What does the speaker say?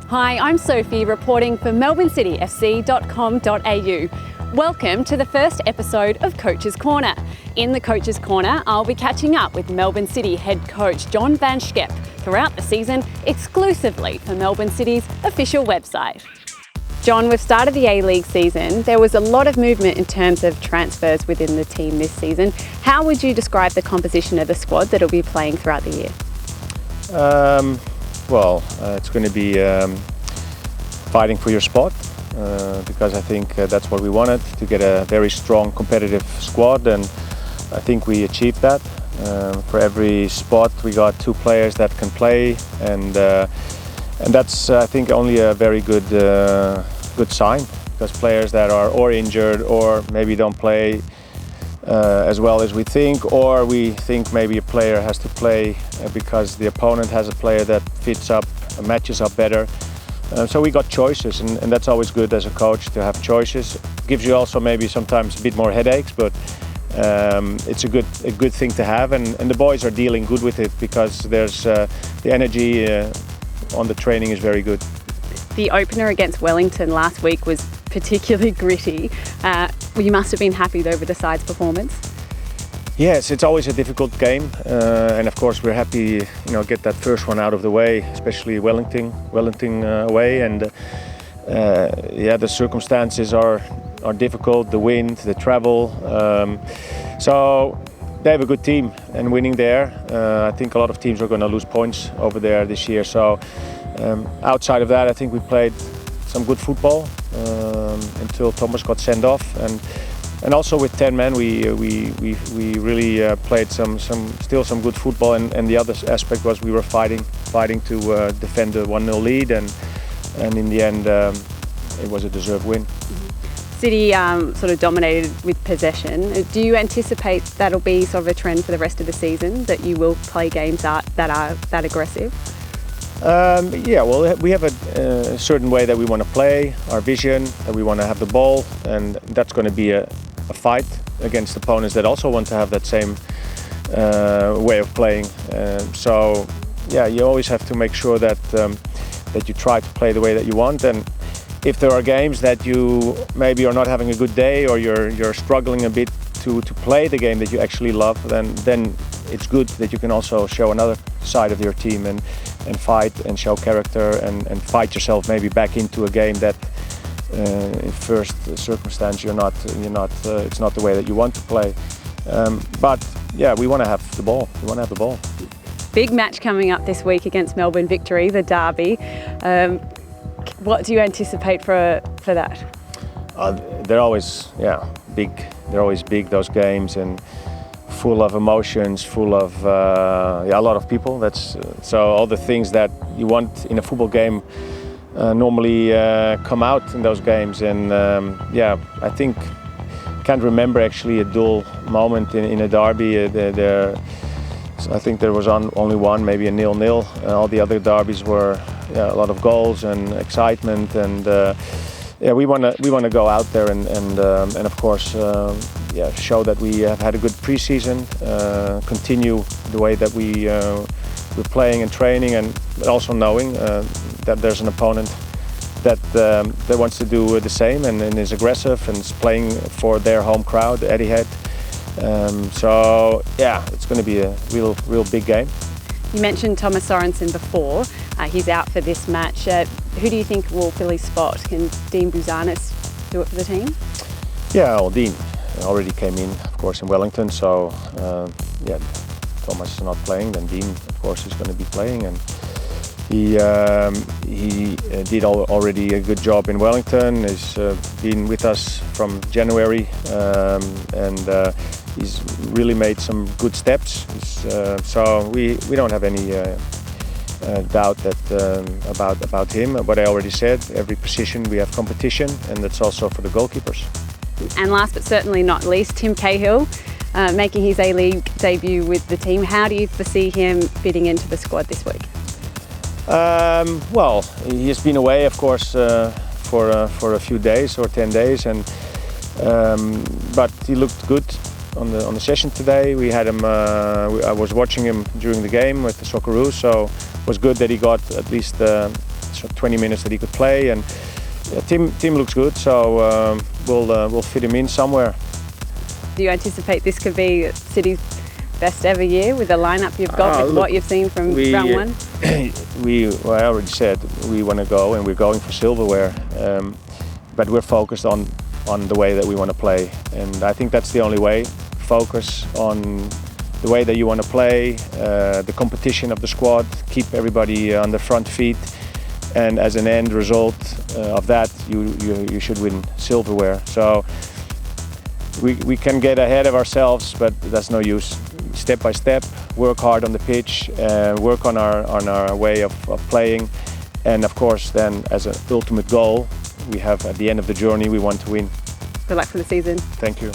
Hi, I'm Sophie, reporting for melbournecityfc.com.au. Welcome to the first episode of Coach's Corner. In the Coach's Corner, I'll be catching up with Melbourne City head coach John van Schip throughout the season, exclusively for Melbourne City's official website. John, we've started the A-League season. There was a lot of movement in terms of transfers within the team this season. How would you describe the composition of the squad that will be playing throughout the year? It's going to be fighting for your spot because I think that's what we wanted, to get a very strong competitive squad, and I think we achieved that. For every spot we got 2 players that can play, and that's I think only a very good sign, because players that are or injured or maybe don't play as well as we think, or we think maybe a player has to play because the opponent has a player that fits up, matches up better. So we got choices, and that's always good as a coach to have choices. Gives you also maybe sometimes a bit more headaches, but it's a good thing to have, and the boys are dealing good with it because there's the energy on the training is very good. The opener against Wellington last week was particularly gritty. You must have been happy though with the side's performance. Yes, it's always a difficult game, and of course we're happy, get that first one out of the way, especially Wellington away, and the circumstances are difficult, the wind, the travel. So they have a good team, and winning there, I think a lot of teams are going to lose points over there this year. So outside of that, I think we played some good football until Thomas got sent off, and also with 10 men we really played some good football, and the other aspect was we were fighting to defend the 1-0 lead, and in the end it was a deserved win. City sort of dominated with possession. Do you anticipate that'll be sort of a trend for the rest of the season, that you will play games that are that aggressive? We have a certain way that we want to play, our vision, that we want to have the ball, and that's going to be a fight against opponents that also want to have that same way of playing. You always have to make sure that you try to play the way that you want, and if there are games that you maybe are not having a good day, or you're struggling a bit to play the game that you actually love, then it's good that you can also show another side of your team and fight and show character and fight yourself maybe back into a game that in first circumstance it's not the way that you want to play. We want to have the ball. Big match coming up this week against Melbourne Victory, the derby. What do you anticipate for that? They're always big. They're always big, those games, and full of emotions, full of a lot of people. So all the things that you want in a football game normally come out in those games. And I think can't remember actually a dull moment in a derby. I think there was only one, maybe a 0-0. All the other derbies were a lot of goals and excitement, and we want to go out there and of course show that we have had a good pre-season, continue the way that we're playing and training, and also knowing that there's an opponent that wants to do the same and is aggressive and is playing for their home crowd, Etihad. It's going to be a real big game. You mentioned Thomas Sorensen before. He's out for this match. Who do you think will fill his spot? Can Dean Buzanis do it for the team? Dean already came in, of course, in Wellington. So Thomas is not playing, then Dean, of course, is going to be playing, and he did already a good job in Wellington. He's been with us from January, and he's really made some good steps. So we don't have any doubt that about him. What I already said, every position we have competition, and that's also for the goalkeepers. And last but certainly not least, Tim Cahill, making his A-League debut with the team. How do you foresee him fitting into the squad this week? He has been away, of course, for a few days or 10 days, but he looked good on the session today. We had him. I was watching him during the game with the Socceroos, so it was good that he got at least 20 minutes that he could play, and team looks good, so we'll fit him in somewhere. Do you anticipate this could be City's best ever year with the lineup you've got, with what you've seen from round one? I already said we want to go, and we're going for silverware, but we're focused on the way that we want to play, and I think that's the only way. Focus on the way that you want to play, the competition of the squad, keep everybody on the front feet, and as an end result of that, you should win silverware. So we can get ahead of ourselves, but that's no use. Step by step, work hard on the pitch, work on our way of playing, and of course then as an ultimate goal, we have at the end of the journey, we want to win. Good luck for the season. Thank you.